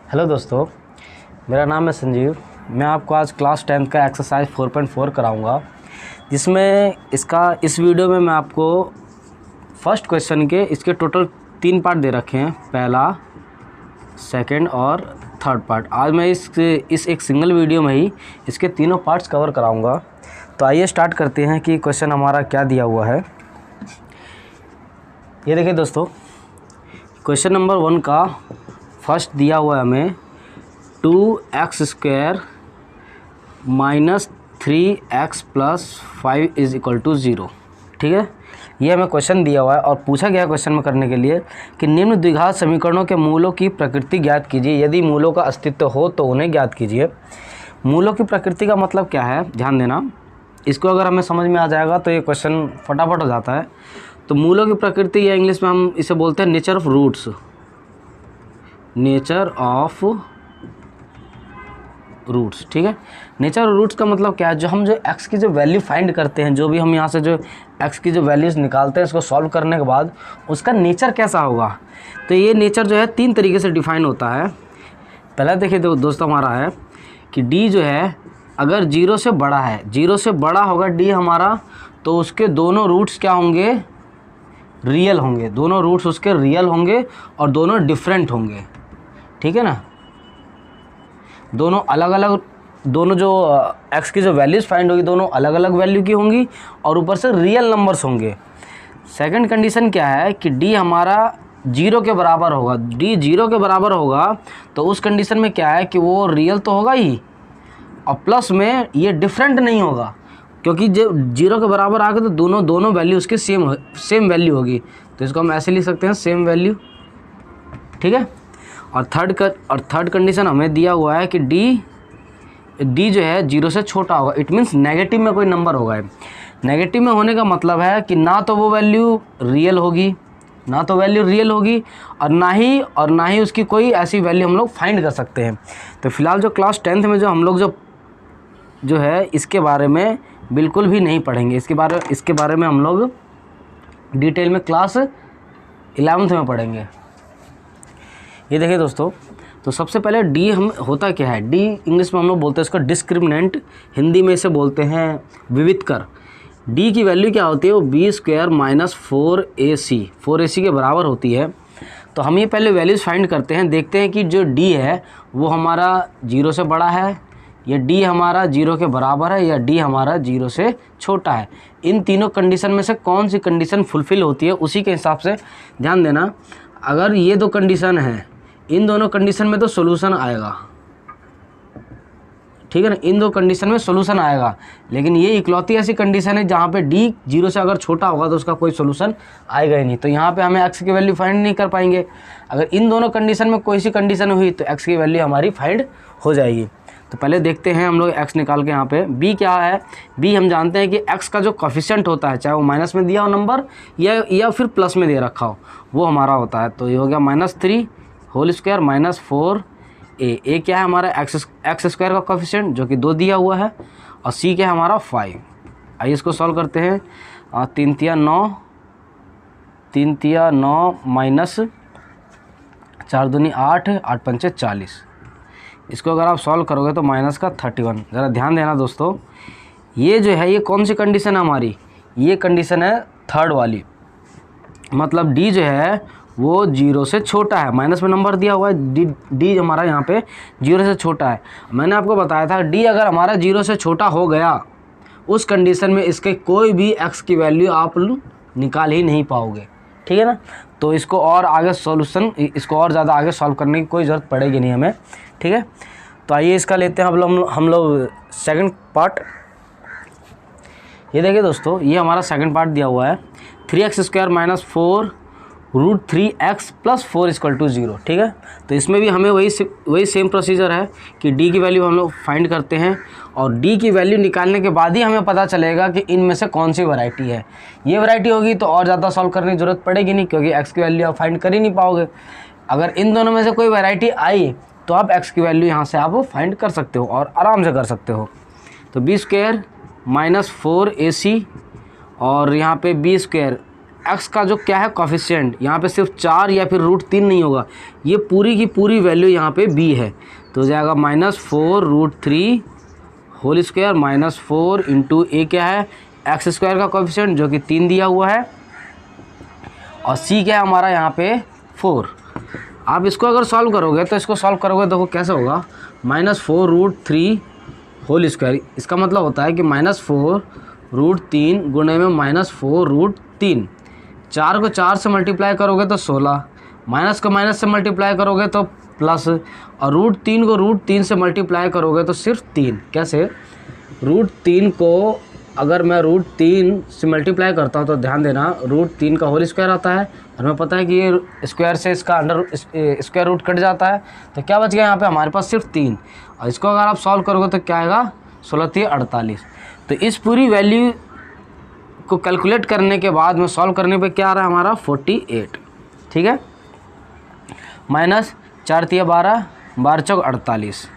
Hello दोस्तों, मेरा नाम है संजीव। मैं आपको आज क्लास 10th का एक्सरसाइज 4.4 कराऊंगा, जिसमें इस वीडियो में मैं आपको फर्स्ट क्वेश्चन के इसके टोटल 3 पार्ट दे रखे हैं, पहला, सेकंड और थर्ड पार्ट। आज मैं इस एक सिंगल वीडियो में ही इसके तीनों पार्ट्स कवर कराऊंगा। तो आइए स्टार्ट करते हैं कि क्वेश्चन हमारा क्या दिया हुआ है। ये देखिए दोस्तों, क्वेश्चन नंबर 1 का फर्स्ट दिया हुआ है हमें 2x² minus 3x plus 5 is equal to 0। ठीक है, ये हमें क्वेश्चन दिया हुआ है और पूछा गया क्वेश्चन में करने के लिए कि निम्न द्विघात समीकरणों के मूलों की प्रकृति ज्ञात कीजिए। यदि मूलों का अस्तित्व हो तो उन्हें ज्ञात कीजिए। मूलों की प्रकृति का मतलब क्या है, ध्यान देना। इसको अगर हमें समझ में आ जाएगा तो ये क्वेश्चन फटाफट हो जाता है। तो मूलों की प्रकृति, या इंग्लिश में हम इसे बोलते हैं nature of roots. Nature of roots, ठीक है। नेचर ऑफ रूट्स का मतलब क्या है, जो हम एक्स की जो वैल्यू फाइंड करते हैं, जो भी हम यहाँ से जो एक्स की जो वैल्यूज़ निकालते हैं, इसको सॉल्व करने के बाद उसका नेचर कैसा होगा। तो ये नेचर जो है 3 तरीके से डिफाइन होता है। पहला देखिए दोस्तों, हमारा है कि डी जो है अगर 0 से बड़ा है, 0 से बड़ा होगा डी हमारा, तो उसके दोनों रूट्स क्या होंगे, रियल होंगे। दोनों रूट्स उसके रियल होंगे और दोनों डिफरेंट होंगे, ठीक है ना। दोनों अलग अलग, दोनों जो एक्स की जो वैल्यूज़ फाइंड होगी दोनों अलग अलग वैल्यू की होंगी और ऊपर से रियल नंबर्स होंगे। सेकंड कंडीशन क्या है कि डी हमारा 0 के बराबर होगा। डी 0 के बराबर होगा तो उस कंडीशन में क्या है कि वो रियल तो होगा ही, और प्लस में ये डिफरेंट नहीं होगा, क्योंकि जब 0 के बराबर आ गए तो दोनों वैल्यू उसकी सेम वैल्यू होगी। तो इसको हम ऐसे लिख सकते हैं, सेम वैल्यू, ठीक है। और थर्ड कंडीशन हमें दिया हुआ है कि डी जो है 0 से छोटा होगा। इट मीन्स नेगेटिव में कोई नंबर होगा। नेगेटिव में होने का मतलब है कि ना तो वो वैल्यू रियल होगी, और ना ही उसकी कोई ऐसी वैल्यू हम लोग फाइंड कर सकते हैं। तो फिलहाल जो क्लास 10th में जो हम लोग जो है इसके बारे में बिल्कुल भी नहीं पढ़ेंगे। इसके बारे में हम लोग डिटेल में क्लास 11th में पढ़ेंगे। ये देखिए दोस्तों, तो सबसे पहले डी हम होता क्या है, डी इंग्लिश में हम लोग बोलते हैं इसका डिस्क्रिमिनेंट, हिंदी में इसे बोलते हैं विविधकर। डी की वैल्यू क्या होती है, वो b² माइनस 4ac के बराबर होती है। तो हम ये पहले वैल्यूज़ फाइंड करते हैं, देखते हैं कि जो डी है वो हमारा 0 से बड़ा है, या डी हमारा 0 के बराबर है, या डी हमारा 0 से छोटा है। इन तीनों कंडीशन में से कौन सी कंडीशन फुलफ़िल होती है, उसी के हिसाब से ध्यान देना। अगर ये 2 कंडीशन है, इन दोनों कंडीशन में तो सोल्यूशन आएगा, ठीक है ना। इन 2 कंडीशन में सोल्यूशन आएगा, लेकिन ये इकलौती ऐसी कंडीशन है जहाँ पे डी 0 से अगर छोटा होगा तो उसका कोई सोल्यूशन आएगा ही नहीं। तो यहाँ पे हमें एक्स की वैल्यू फाइंड नहीं कर पाएंगे। अगर इन दोनों कंडीशन में कोई सी कंडीशन हुई तो एक्स की वैल्यू हमारी फाइंड हो जाएगी। तो पहले देखते हैं हम लोग एक्स निकाल के। यहाँ पे बी क्या है, बी हम जानते हैं कि एक्स का जो कोफिशिएंट होता है, चाहे वो माइनस में दिया हो नंबर या फिर प्लस में दे रखा हो, वो हमारा होता है। तो ये हो गया -3 होल स्क्वायर माइनस 4a। क्या है हमारा एक्स स्क्वायर का कोफिशिएंट जो कि 2 दिया हुआ है, और सी क्या है हमारा 5। आइए इसको सॉल्व करते हैं। 3 तिया 9 माइनस 4 दूनी 8, 8 पंचे 40। इसको अगर आप सॉल्व करोगे तो माइनस का 31। ज़रा ध्यान देना दोस्तों, ये जो है ये कौन सी कंडीशन है हमारी, ये कंडीशन है थर्ड वाली। मतलब डी जो है वो 0 से छोटा है, माइनस में नंबर दिया हुआ है, डी हमारा यहाँ पे 0 से छोटा है। मैंने आपको बताया था डी अगर हमारा 0 से छोटा हो गया, उस कंडीशन में इसके कोई भी एक्स की वैल्यू आप निकाल ही नहीं पाओगे, ठीक है ना। तो इसको और आगे इसको और ज़्यादा आगे सॉल्व करने की कोई ज़रूरत पड़ेगी नहीं हमें, ठीक है। तो आइए इसका लेते हैं हम लोग सेकंड पार्ट। ये देखिए दोस्तों, ये हमारा सेकंड पार्ट दिया हुआ है 3x² minus 4 root 3x plus 4 equal to 0, ठीक है। तो इसमें भी हमें वही सेम प्रोसीजर है कि डी की वैल्यू हम लोग फाइंड करते हैं, और डी की वैल्यू निकालने के बाद ही हमें पता चलेगा कि इनमें से कौन सी वैरायटी है। ये वैरायटी होगी तो और ज़्यादा सॉल्व करने की ज़रूरत पड़ेगी नहीं, क्योंकि एक्स की वैल्यू आप फाइंड कर ही नहीं पाओगे। अगर इन दोनों में से कोई वैरायटी आई तो आप एक्स की वैल्यू यहाँ से आप फाइंड कर सकते हो और आराम से कर सकते हो। तो b² माइनस 4ac और यहाँ पे b² x का जो क्या है कोफिशिएंट, यहाँ पे सिर्फ 4 या फिर √3 नहीं होगा, ये पूरी की पूरी वैल्यू यहाँ पे b है। तो हो जाएगा -4√3 होल स्क्वायर -4 इंटू a क्या है x स्क्वायर का कोफिशिएंट जो कि 3 दिया हुआ है, और c क्या है हमारा यहाँ पे 4। आप इसको अगर सॉल्व करोगे तो इसको सॉल्व करोगे देखो कैसे होगा, -4√3 होल स्क्वायर, इसका मतलब होता है कि -4√3 गुणे में -4√3, 4 को 4 से मल्टीप्लाई करोगे तो 16, माइनस को माइनस से मल्टीप्लाई करोगे तो प्लस, और √3 को √3 से मल्टीप्लाई करोगे तो सिर्फ 3। कैसे, √3 को अगर मैं √3 से मल्टीप्लाई करता हूँ तो ध्यान देना √3 का होल स्क्वायर आता है, और हमें पता है कि ये स्क्वायर से इसका अंडर स्क्वायर रूट कट जाता है, तो क्या बच गया यहाँ पे हमारे पास सिर्फ 3, और इसको अगर आप सॉल्व करोगे तो क्या आएगा 16×3 = 48। तो इस पूरी वैल्यू को कैलकुलेट करने के बाद में सॉल्व करने पे क्या आ रहा है हमारा 48, ठीक है, -4×3 = 12, 12×4 = 48।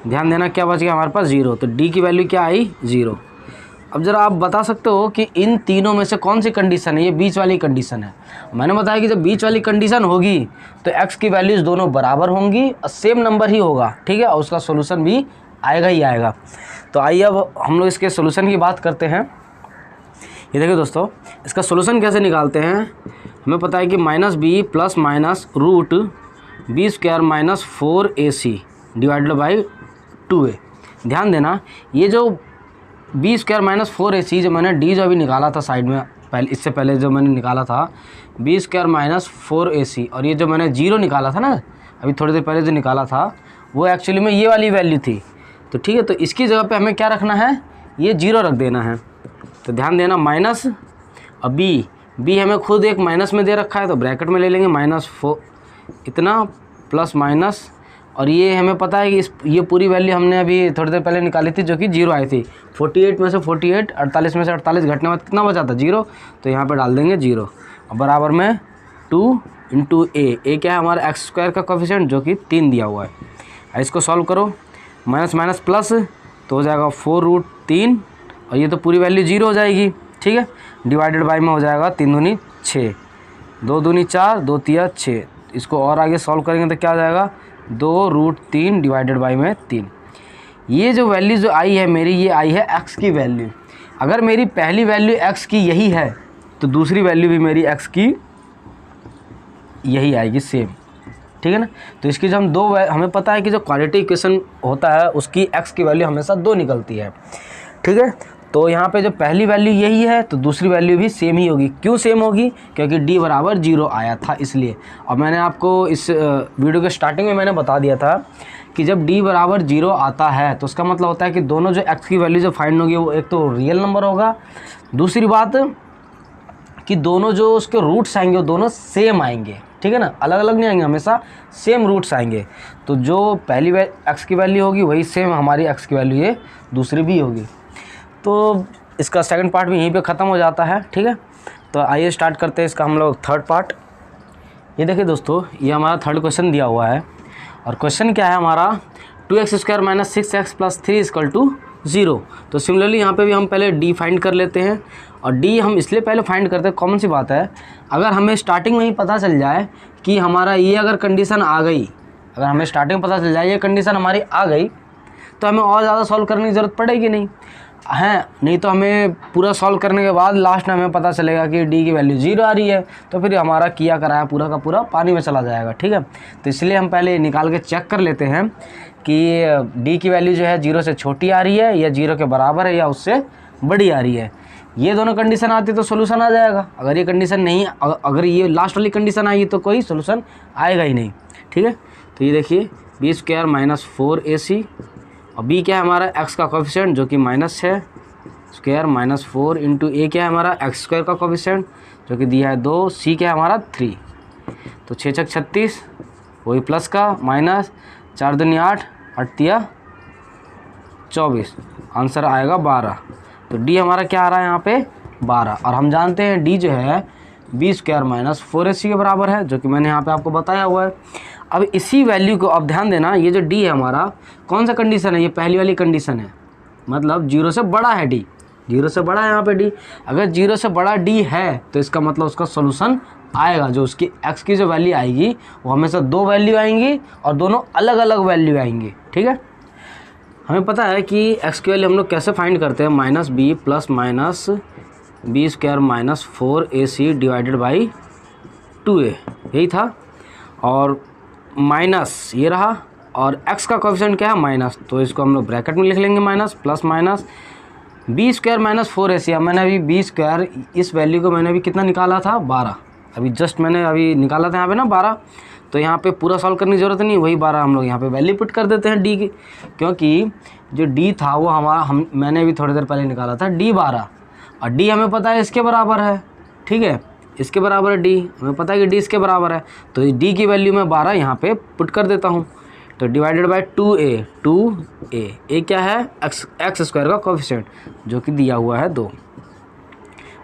ध्यान देना क्या बच गया हमारे पास 0, तो डी की वैल्यू क्या आई 0। अब ज़रा आप बता सकते हो कि इन तीनों में से कौन सी कंडीशन है, ये बीच वाली कंडीशन है। मैंने बताया कि जब बीच वाली कंडीशन होगी तो x की वैल्यूज़ दोनों बराबर होंगी और सेम नंबर ही होगा, ठीक है, और उसका सोल्यूशन भी आएगा ही आएगा। तो आइए अब हम लोग इसके सोल्यूशन की बात करते हैं। ये देखिए दोस्तों, इसका सोल्यूशन कैसे निकालते हैं। हमें पता है कि -b + -√b² - 4ac / 2a। ध्यान देना ये जो b² - 4ac जो मैंने d जो अभी निकाला था साइड में, पहले इससे पहले जो मैंने निकाला था b² - 4ac, और ये जो मैंने 0 निकाला था ना अभी थोड़ी देर पहले जो निकाला था वो एक्चुअली में ये वाली वैल्यू थी। तो ठीक है, तो इसकी जगह पे हमें क्या रखना है, ये 0 रख देना है। तो ध्यान देना माइनस, अब b हमें खुद एक माइनस में दे रखा है तो ब्रैकेट में ले लेंगे -4 इतना प्लस माइनस, और ये हमें पता है कि ये पूरी वैल्यू हमने अभी थोड़ी देर पहले निकाली थी जो कि 0 आई थी। 48 में से 48, 48 में से 48 घटने में कितना बचा था 0, तो यहाँ पे डाल देंगे 0, और बराबर में 2 × a क्या है हमारा x² का कोफिशिएंट जो कि 3 दिया हुआ है। इसको सॉल्व करो, माइनस माइनस प्लस तो हो जाएगा 4√3, और ये तो पूरी वैल्यू 0 हो जाएगी, ठीक है, डिवाइडेड बाई में हो जाएगा 3 दूनी 6, 2 दूनी 4, 2 तिया 6। इसको और आगे सॉल्व करेंगे तो क्या हो जाएगा 2√3 डिवाइडेड बाई में 3। ये जो वैल्यू जो आई है मेरी, ये आई है x की वैल्यू। अगर मेरी पहली वैल्यू x की यही है तो दूसरी वैल्यू भी मेरी x की यही आएगी सेम, ठीक है ना। तो इसकी जब हम दो, हमें पता है कि जो क्वाड्रेटिक इक्वेशन होता है उसकी x की वैल्यू हमेशा 2 निकलती है, ठीक है। तो यहाँ पे जो पहली वैल्यू यही है तो दूसरी वैल्यू भी सेम ही होगी। क्यों सेम होगी, क्योंकि d = 0 आया था इसलिए। और मैंने आपको इस वीडियो के स्टार्टिंग में मैंने बता दिया था कि जब d = 0 आता है तो उसका मतलब होता है कि दोनों जो x की वैल्यू जो फाइंड होगी वो एक तो रियल नंबर होगा, दूसरी बात कि दोनों जो उसके रूट्स आएंगे वो दोनों सेम आएंगे, ठीक है ना, अलग अलग नहीं आएंगे, हमेशा सेम रूट्स आएंगे। तो जो पहली x की वैल्यू होगी वही सेम हमारी x की वैल्यू ये दूसरी भी होगी। तो इसका सेकंड पार्ट भी यहीं पे ख़त्म हो जाता है, ठीक है। तो आइए स्टार्ट करते हैं इसका हम लोग थर्ड पार्ट। ये देखिए दोस्तों, ये हमारा थर्ड क्वेश्चन दिया हुआ है, और क्वेश्चन क्या है हमारा 2x² - 6x + 3 = 0। तो सिमिलरली यहाँ पे भी हम पहले d फाइंड कर लेते हैं, और d हम इसलिए पहले फाइंड करते हैं, कॉमन सी बात है, अगर हमें स्टार्टिंग में ही पता चल जाए कि हमारा ये अगर कंडीशन आ गई, अगर हमें स्टार्टिंग में पता चल जाए ये कंडीशन हमारी आ गई तो हमें और ज़्यादा सॉल्व करने की ज़रूरत पड़ेगी नहीं है। नहीं तो हमें पूरा सॉल्व करने के बाद लास्ट में हमें पता चलेगा कि d की वैल्यू 0 आ रही है, तो फिर हमारा किया कराया पूरा का पूरा पानी में चला जाएगा, ठीक है। तो इसलिए हम पहले निकाल के चेक कर लेते हैं कि d की वैल्यू जो है 0 से छोटी आ रही है या 0 के बराबर है या उससे बड़ी आ रही है। ये दोनों कंडीशन आती तो सोल्यूशन आ जाएगा। अगर ये कंडीशन नहीं, अगर ये लास्ट वाली कंडीशन आई तो कोई सोल्यूशन आएगा ही नहीं, ठीक है। तो ये देखिए b² - 4ac, और b क्या है हमारा x का कोफिशिएंट जो कि -6 (4 × a क्या है हमारा x² का कोफिशिएंट जो कि दिया है 2, c क्या है हमारा 3। तो 6 × 36 वही प्लस का माइनस, 4 दूनी 8, 8 तिया 24, आंसर आएगा 12। तो d हमारा क्या आ रहा है यहाँ पे 12, और हम जानते हैं d जो है b² - 4ac के बराबर है, जो कि मैंने यहाँ पे आपको बताया हुआ है। अब इसी वैल्यू को, अब ध्यान देना, ये जो d है हमारा कौन सा कंडीशन है, ये पहली वाली कंडीशन है, मतलब 0 से बड़ा है d, जीरो से बड़ा है यहाँ पे डी। अगर जीरो से बड़ा डी है तो इसका मतलब उसका सोल्यूशन आएगा, जो उसकी एक्स की जो वैल्यू आएगी वो हमेशा दो वैल्यू आएंगी और दोनों अलग अलग वैल्यू आएंगी। ठीक है, हमें पता है कि एक्स की वैल्यू हम लोग कैसे फाइंड करते हैं, minus B plus minus B square minus 4ac divided by 2a, यही था। और माइनस ये रहा और x का कोएफिशिएंट क्या है माइनस, तो इसको हम लोग ब्रैकेट में लिख लेंगे minus plus minus B square minus 4ac। मैंने अभी बी स्क्वायर इस वैल्यू को मैंने अभी कितना निकाला था 12, अभी जस्ट मैंने अभी निकाला था यहाँ पे ना 12, तो यहाँ पे पूरा सॉल्व करने की ज़रूरत नहीं, वही 12 हम लोग यहाँ पे वैल्यू पुट कर देते हैं डी की, क्योंकि जो डी था वो मैंने अभी थोड़ी देर पहले निकाला था डी 12 और डी हमें पता है इसके बराबर है। ठीक है, इसके बराबर है डी, हमें पता है कि डी इसके बराबर है, तो डी की वैल्यू मैं 12 यहाँ पे पुट कर देता हूँ। तो डिवाइडेड बाय 2a ए क्या है एक्स स्क्वायर का कोएफिशिएंट जो कि दिया हुआ है 2,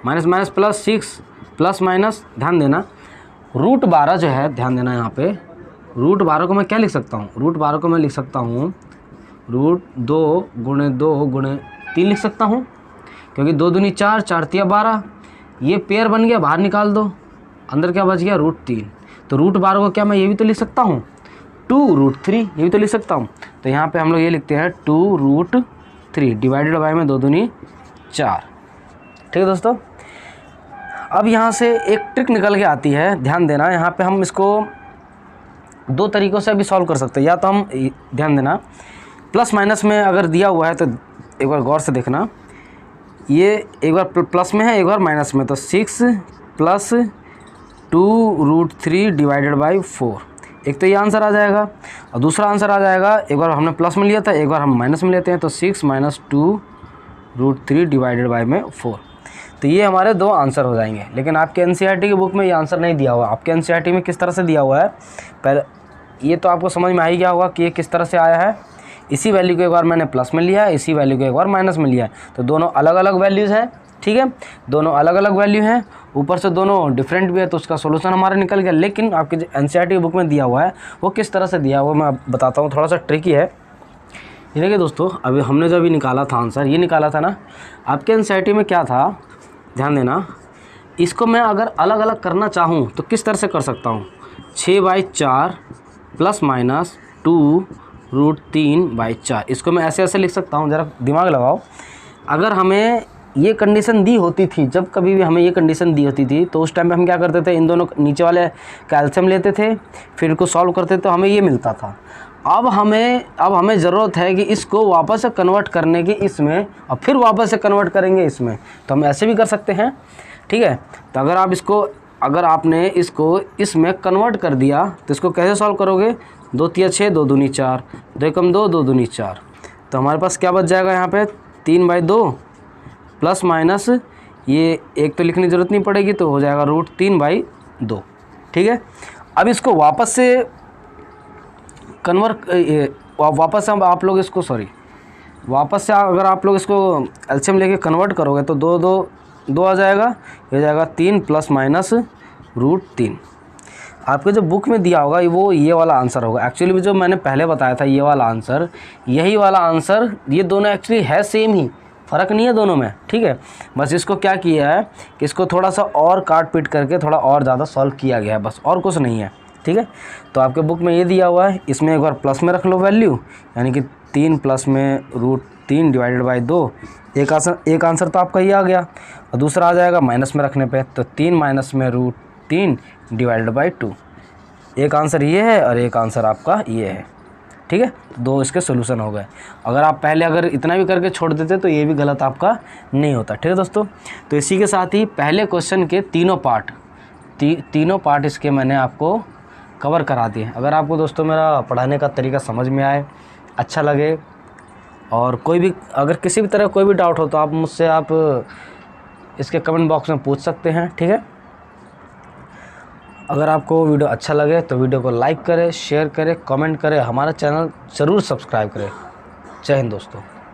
minus minus plus 6 plus minus, ध्यान देना रूट 12 जो है, ध्यान देना यहाँ पे रूट 12 को मैं क्या लिख सकता हूँ, रूट 12 को मैं लिख सकता हूँ रूट 2 गुणे 2 गुणे 3 लिख सकता हूँ, क्योंकि 2 दूनी 4 4 तिया 12, ये पेयर बन गया, बाहर निकाल दो, अंदर क्या बच गया रूट 3। तो रूट 12 को क्या मैं ये भी तो लिख सकता हूँ 2 रूट 3, ये भी तो लिख सकता हूँ। तो यहाँ पे हम लोग ये लिखते हैं 2 रूट 3 डिवाइडेड बाय में 2 दूनी 4। ठीक है दोस्तों, अब यहाँ से एक ट्रिक निकल के आती है, ध्यान देना, यहाँ पे हम इसको दो तरीक़ों से अभी सॉल्व कर सकते हैं। या तो हम, ध्यान देना, प्लस माइनस में अगर दिया हुआ है तो एक बार गौर से देखना, ये एक बार प्लस में है एक बार माइनस में, तो 6 प्लस 2 रूट 3 डिवाइडेड बाई 4, एक तो ये आंसर आ जाएगा और दूसरा आंसर आ जाएगा, एक बार हमने प्लस में लिया था एक बार हम माइनस में लेते हैं, तो 6 माइनस 2 रूट 3 डिवाइडेड बाई में 4। तो ये हमारे दो आंसर हो जाएंगे। लेकिन आपके एनसीईआरटी की बुक में ये आंसर नहीं दिया हुआ। आपके एनसीईआरटी में किस तरह से दिया हुआ है, पहले ये तो आपको समझ में आ ही गया होगा कि ये किस तरह से आया है। इसी वैल्यू को एक बार मैंने प्लस में लिया है, इसी वैल्यू को एक बार माइनस में लिया है, तो दोनों अलग अलग वैल्यूज़ हैं। ठीक है, दोनों अलग अलग वैल्यू हैं, ऊपर से दोनों डिफरेंट भी है, तो उसका सोल्यूशन हमारा निकल गया। लेकिन आपके जो एनसीईआरटी की बुक में दिया हुआ है वो किस तरह से दिया हुआ मैं बताता हूँ, थोड़ा सा ट्रिकी है। ये देखिए दोस्तों, अभी हमने जो अभी निकाला था आंसर, ये निकाला था ना, आपके एनसीईआरटी में क्या था, ध्यान देना, इसको मैं अगर अलग अलग करना चाहूँ तो किस तरह से कर सकता हूँ, 6/4 प्लस माइनस 2 रूट 3/4, इसको मैं ऐसे ऐसे लिख सकता हूँ। ज़रा दिमाग लगाओ, अगर हमें ये कंडीशन दी होती थी, जब कभी भी हमें ये कंडीशन दी होती थी, तो उस टाइम पे हम क्या करते थे, इन दोनों नीचे वाले का एलसीएम लेते थे, फिर इनको सॉल्व करते थे, तो हमें ये मिलता था। अब हमें ज़रूरत है कि इसको वापस से कन्वर्ट करने की इसमें, और फिर वापस से कन्वर्ट करेंगे इसमें, तो हम ऐसे भी कर सकते हैं। ठीक है, तो अगर आपने इसको इसमें कन्वर्ट कर दिया तो इसको कैसे सॉल्व करोगे, 2 तिया 6 2 दूनी 4, 2 एकम 2 2 दूनी 4, तो हमारे पास क्या बच जाएगा यहाँ पे 3/2 प्लस माइनस ये एक तो लिखने की ज़रूरत नहीं पड़ेगी, तो हो जाएगा रूट 3/2। ठीक है, अब इसको वापस से वापस से आप लोग इसको वापस से अगर आप लोग इसको एलसीएम लेके कन्वर्ट करोगे तो 2 आ जाएगा, ये हो जाएगा 3 प्लस माइनस रूट 3। आपके जो बुक में दिया होगा वो ये वाला आंसर होगा। एक्चुअली जो मैंने पहले बताया था ये वाला आंसर, यही वाला आंसर, ये दोनों एक्चुअली है सेम ही, फ़र्क नहीं है दोनों में। ठीक है, बस इसको क्या किया है कि इसको थोड़ा सा और काट पीट करके थोड़ा और ज़्यादा सॉल्व किया गया है, बस और कुछ नहीं है। ठीक है, तो आपके बुक में ये दिया हुआ है, इसमें एक बार प्लस में रख लो वैल्यू, यानी कि 3 प्लस में रूट 3 डिवाइडेड बाई 2, एक आंसर तो आपका ये आ गया, और दूसरा आ जाएगा माइनस में रखने पे, तो 3 माइनस में रूट 3 डिवाइडेड बाई 2, एक आंसर ये है और एक आंसर आपका ये है। ठीक है, दो इसके सोल्यूशन हो गए। अगर आप पहले अगर इतना भी करके छोड़ देते तो ये भी गलत आपका नहीं होता। ठीक है दोस्तों, तो इसी के साथ ही पहले क्वेश्चन के तीनों पार्ट इसके मैंने आपको कवर करा दिए। अगर आपको दोस्तों मेरा पढ़ाने का तरीका समझ में आए, अच्छा लगे, और कोई भी अगर किसी भी तरह कोई भी डाउट हो तो आप मुझसे इसके कमेंट बॉक्स में पूछ सकते हैं। ठीक है, अगर आपको वीडियो अच्छा लगे तो वीडियो को लाइक करें, शेयर करें, कमेंट करें, हमारा चैनल ज़रूर सब्सक्राइब करें। जय हिंद दोस्तों।